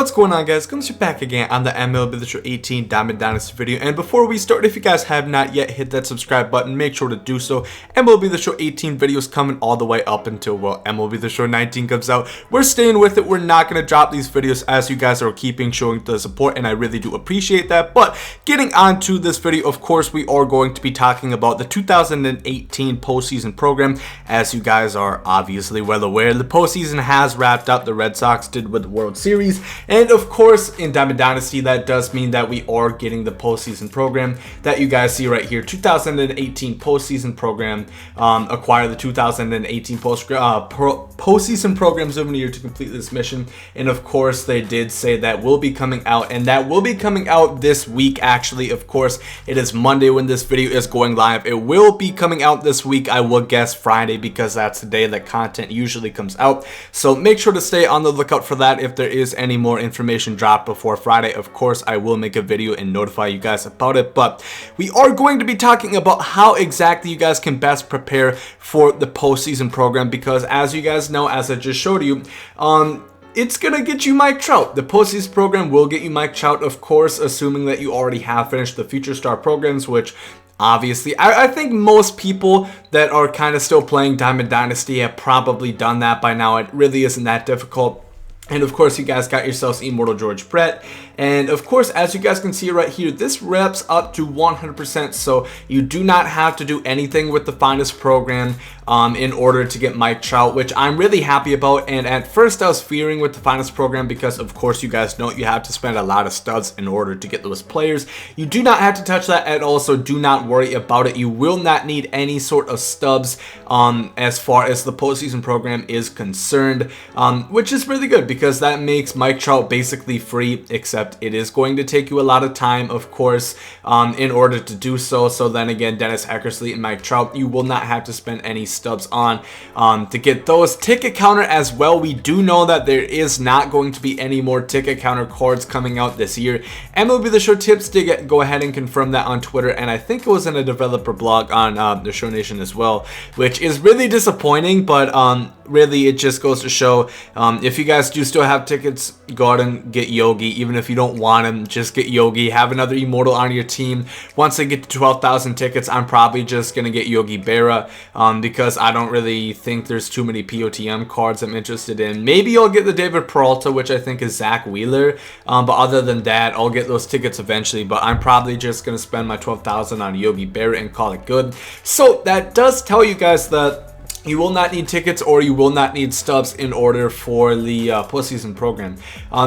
What's going on, guys? Gomes back again on the MLB The Show 18 Diamond Dynasty video. And before we start, if you guys have not yet hit that subscribe button, make sure to do so. MLB The Show 18 videos coming all the way up until, well, MLB The Show 19 comes out. We're staying with it. We're not going to drop these videos as you guys are keeping showing the support, and I really do appreciate that. But getting on to this video, of course, we are going to be talking about the 2018 postseason program. As you guys are obviously well aware, the postseason has wrapped up. The Red Sox did with the World Series. And of course, in Diamond Dynasty, that does mean that we are getting the postseason program that you guys see right here. 2018 postseason program. Acquire the 2018 postseason program souvenir to complete this mission. And of course, they did say that will be coming out, and that will be coming out this week. Actually, of course, it is Monday when this video is going live. It will be coming out this week. I will guess Friday, because that's the day that content usually comes out. So make sure to stay on the lookout for that. If there is any more information dropped before Friday, of course, I will make a video and notify you guys about it. But we are going to be talking about how exactly you guys can best prepare for the postseason program, because as you guys know, as I just showed you, it's gonna get you Mike Trout. The postseason program will get you Mike Trout, of course, assuming that you already have finished the Future Star programs, which obviously, I think most people that are kind of still playing Diamond Dynasty have probably done that by now. It really isn't that difficult. And of course, you guys got yourselves Immortal George Brett. And of course, as you guys can see right here, this reps up to 100%. So you do not have to do anything with the finest program in order to get Mike Trout, which I'm really happy about. And at first I was fearing with the finest program because, of course, you guys know you have to spend a lot of studs in order to get those players. You do not have to touch that at all, so do not worry about it. You will not need any sort of stubs as far as the postseason program is concerned, which is really good because that makes Mike Trout basically free, except it is going to take you a lot of time, of course, in order to do so. So then again, Dennis Eckersley and Mike Trout, you will not have to spend any stubs on to get those. Ticket counter as well. We do know that there is not going to be any more ticket counter cards coming out this year. MLB The Show Tips did go ahead and confirm that on Twitter, and I think it was in a developer blog on the Show Nation as well, which is really disappointing, but really it just goes to show if you guys do still have tickets, go out and get Yogi. Even if you don't want him, just get Yogi. Have another Immortal on your team. Once they get to 12,000 tickets, I'm probably just going to get Yogi Berra because I don't really think there's too many POTM cards I'm interested in. Maybe I'll get the David Peralta, which I think is Zach Wheeler, but other than that, I'll get those tickets eventually. But I'm probably just going to spend my 12,000 on Yogi Berra and call it good. So that does tell you guys that you will not need tickets or you will not need stubs in order for the postseason program.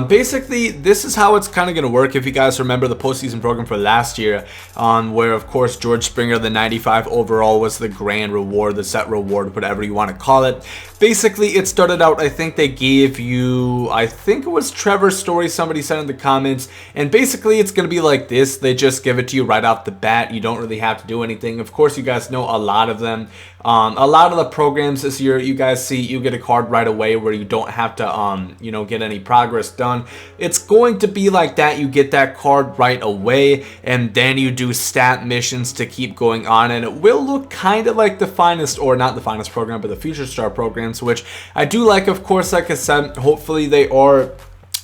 Basically, this is how it's kind of going to work. If you guys remember the postseason program for last year, where of course George Springer, the 95 overall, was the grand reward, the set reward, whatever you want to call it. Basically, it started out, I think they gave you, I think it was Trevor Story, somebody said in the comments, and basically it's going to be like this. They just give it to you right off the bat. You don't really have to do anything. Of course, you guys know a lot of them. A lot of the programs this year, you guys see, you get a card right away where you don't have to, you know, get any progress done. It's going to be like that. You get that card right away, and then you do stat missions to keep going on, and it will look kind of like the finest, or not the finest program, but the Future Star programs, which I do like. Of course, like I said, hopefully they are,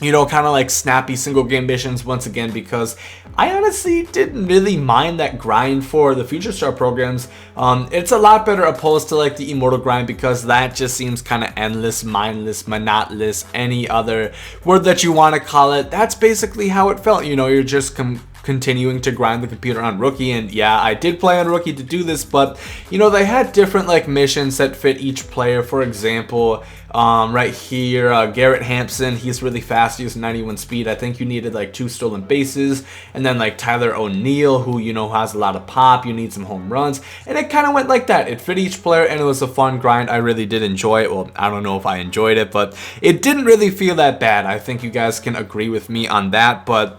you know, kind of like snappy single game missions once again, because I honestly didn't really mind that grind for the Future Star programs. It's a lot better opposed to like the Immortal grind, because that just seems kind of endless, mindless, monotonous, any other word that you want to call it. That's basically how it felt. You know, you're just continuing to grind the computer on Rookie. And yeah, I did play on Rookie to do this, but you know, they had different like missions that fit each player. For example, right here, Garrett Hampson, he's really fast, he has 91 speed. I think you needed like 2 stolen bases. And then like Tyler O'Neill, who, you know, has a lot of pop, you need some home runs, and it kind of went like that. It fit each player, and it was a fun grind. I really did enjoy it. Well, I don't know if I enjoyed it, but it didn't really feel that bad. I think you guys can agree with me on that. But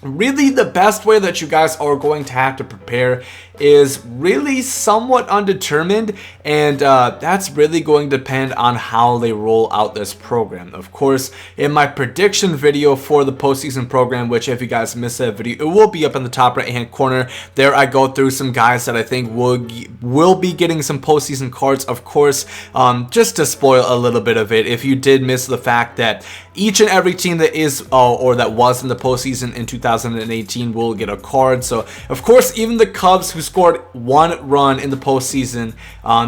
really the best way that you guys are going to have to prepare is really somewhat undetermined, and that's really going to depend on how they roll out this program. Of course, in my prediction video for the postseason program, which if you guys missed that video, it will be up in the top right hand corner. There I go through some guys that I think will be getting some postseason cards. Of course, just to spoil a little bit of it, if you did miss the fact that each and every team that is or that was in the postseason in 2018 will get a card. So of course, even the Cubs, who scored 1 run in the postseason,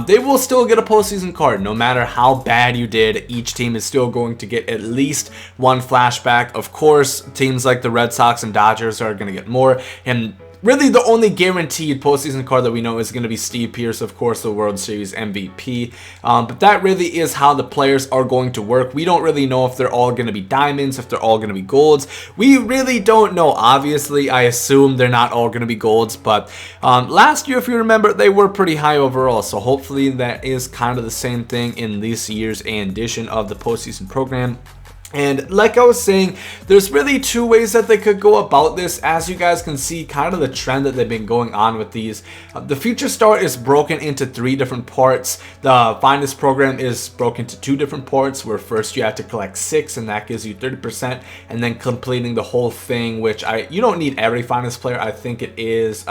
they will still get a postseason card. No matter how bad you did, each team is still going to get at least 1 flashback. Of course, teams like the Red Sox and Dodgers are going to get more, and really the only guaranteed postseason card that we know is going to be Steve Pearce, of course, the World Series MVP. But that really is how the players are going to work. We don't really know if they're all going to be diamonds, if they're all going to be golds. We really don't know. Obviously, I assume they're not all going to be golds, but last year, if you remember, they were pretty high overall. So hopefully that is kind of the same thing in this year's edition of the postseason program. And like I was saying, there's really 2 ways that they could go about this. As you guys can see, kind of the trend that they've been going on with these. The Future Star is broken into 3 different parts. The Finest program is broken into 2 different parts, where first you have to collect 6, and that gives you 30%, and then completing the whole thing, which you don't need every Finest player. I think it is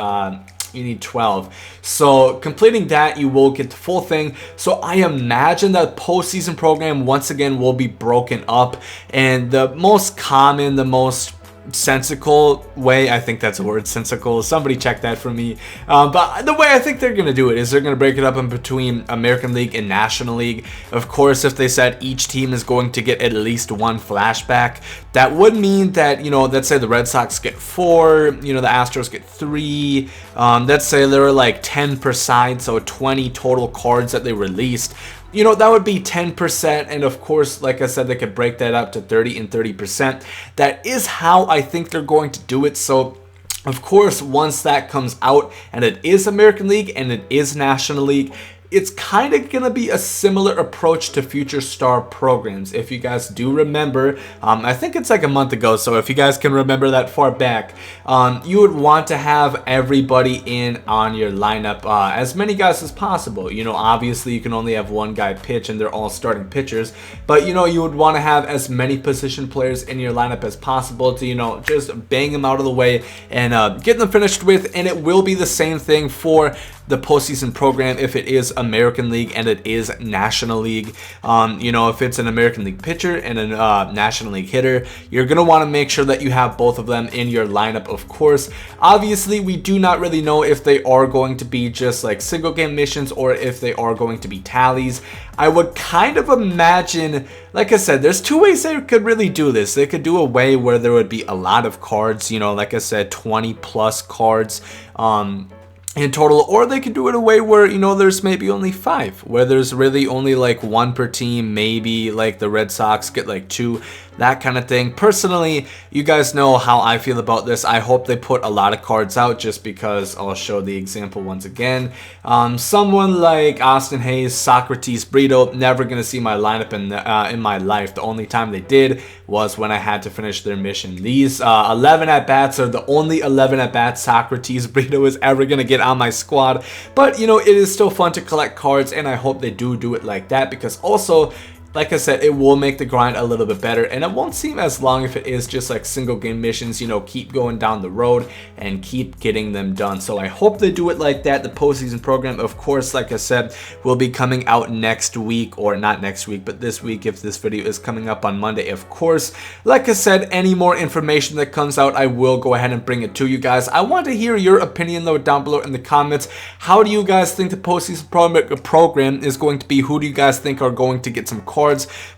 you need 12. So completing that, you will get the full thing. So I imagine that postseason program once again will be broken up, and the most common, the most sensical way, I think that's a word, sensical, somebody check that for me, but the way I think they're going to do it is they're going to break it up in between American League and National League. Of course, if they said each team is going to get at least 1 flashback, that would mean that, you know, let's say the Red Sox get 4, you know, the Astros get 3, let's say there were like 10 per side, so 20 total cards that they released. You know, that would be 10%, and of course, like I said, they could break that up to 30 and 30%. That is how I think they're going to do it. So of course, once that comes out, and it is American League and it is National League, it's kind of going to be a similar approach to Future Star programs. If you guys do remember, I think it's like a month ago, so if you guys can remember that far back, you would want to have everybody in on your lineup, as many guys as possible. You know, obviously you can only have 1 guy pitch and they're all starting pitchers, but you know, you would want to have as many position players in your lineup as possible to, you know, just bang them out of the way and get them finished with. And it will be the same thing for the postseason program if it is American League and it is National League. You know, if it's an American League pitcher and a National League hitter, you're going to want to make sure that you have both of them in your lineup, of course. Obviously, we do not really know if they are going to be just like single game missions or if they are going to be tallies. I would kind of imagine, like I said, there's 2 ways they could really do this. They could do a way where there would be a lot of cards, you know, like I said, 20 plus cards in total, or they could do it a way where, you know, there's maybe only 5, where there's really only like 1 per team, maybe like the Red Sox get like 2, that kind of thing. Personally, you guys know how I feel about this. I hope they put a lot of cards out, just because I'll show the example once again. Someone like Austin Hayes, Socrates, Brito, never going to see my lineup in my life. The only time they did was when I had to finish their mission. These 11 at-bats are the only 11 at-bats Socrates, Brito is ever going to get on my squad. But, you know, it is still fun to collect cards, and I hope they do it like that, because also, like I said, it will make the grind a little bit better, and it won't seem as long if it is just like single game missions. You know, keep going down the road and keep getting them done. So I hope they do it like that. The postseason program, of course, like I said, will be coming out next week, or not next week, but this week if this video is coming up on Monday, of course. Like I said, any more information that comes out, I will go ahead and bring it to you guys. I want to hear your opinion though down below in the comments. How do you guys think the postseason program is going to be? Who do you guys think are going to get some cards?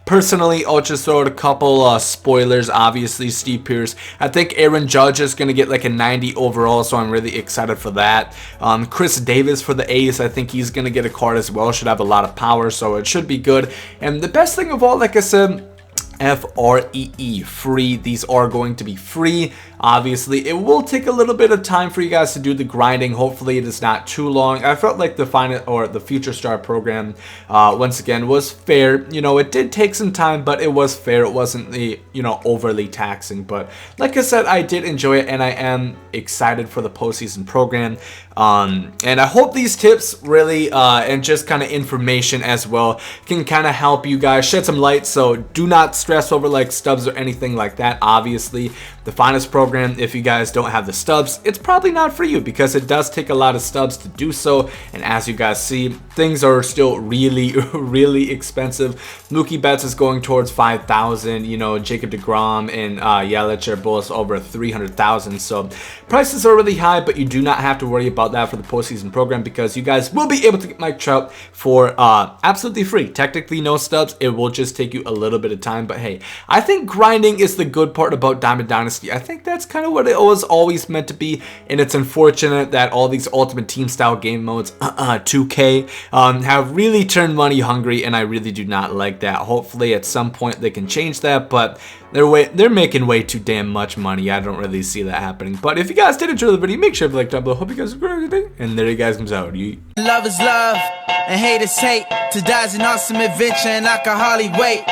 Personally, I'll just throw out a couple spoilers. Obviously, Steve Pearce. I think Aaron Judge is going to get like a 90 overall, so I'm really excited for that. Chris Davis for the A's, I think he's going to get a card as well. Should have a lot of power, so it should be good. And the best thing of all, like I said, Free, free. These are going to be free. Obviously, it will take a little bit of time for you guys to do the grinding. Hopefully, it is not too long. I felt like the Future Star program, once again, was fair. You know, it did take some time, but it was fair. It wasn't the, you know, overly taxing. But like I said, I did enjoy it, and I am excited for the postseason program. And I hope these tips really and just kind of information as well can kind of help you guys shed some light. So do not stress over like stubs or anything like that. Obviously, the finest program, if you guys don't have the stubs, it's probably not for you because it does take a lot of stubs to do so. And as you guys see, things are still really, really expensive. Mookie Betts is going towards 5,000. You know, Jacob deGrom and Yelich are both over 300,000. So prices are really high, but you do not have to worry about that for the postseason program because you guys will be able to get Mike Trout for absolutely free. Technically no stubs. It will just take you a little bit of time, but hey, I think grinding is the good part about Diamond Dynasty. I think that's kind of what it was always meant to be, and it's unfortunate that all these Ultimate Team style game modes, 2K, have really turned money hungry, and I really do not like that. Hopefully at some point they can change that, but they're making way too damn much money. I don't really see that happening. But if you guys did enjoy the video, make sure to like down below. Hope you guys agree with everything. And there you guys comes out. Love is love, and hate is hate. To die is an awesome adventure, and I can hardly wait.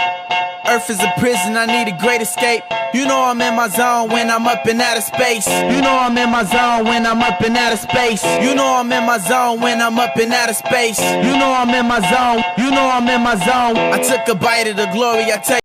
Earth is a prison, I need a great escape. You know I'm in my zone when I'm up in outer space. You know I'm in my zone when I'm up in outer space. You know I'm in my zone when I'm up in outer space. You know I'm in my zone. You know I'm in my zone. I took a bite of the glory, I tell you.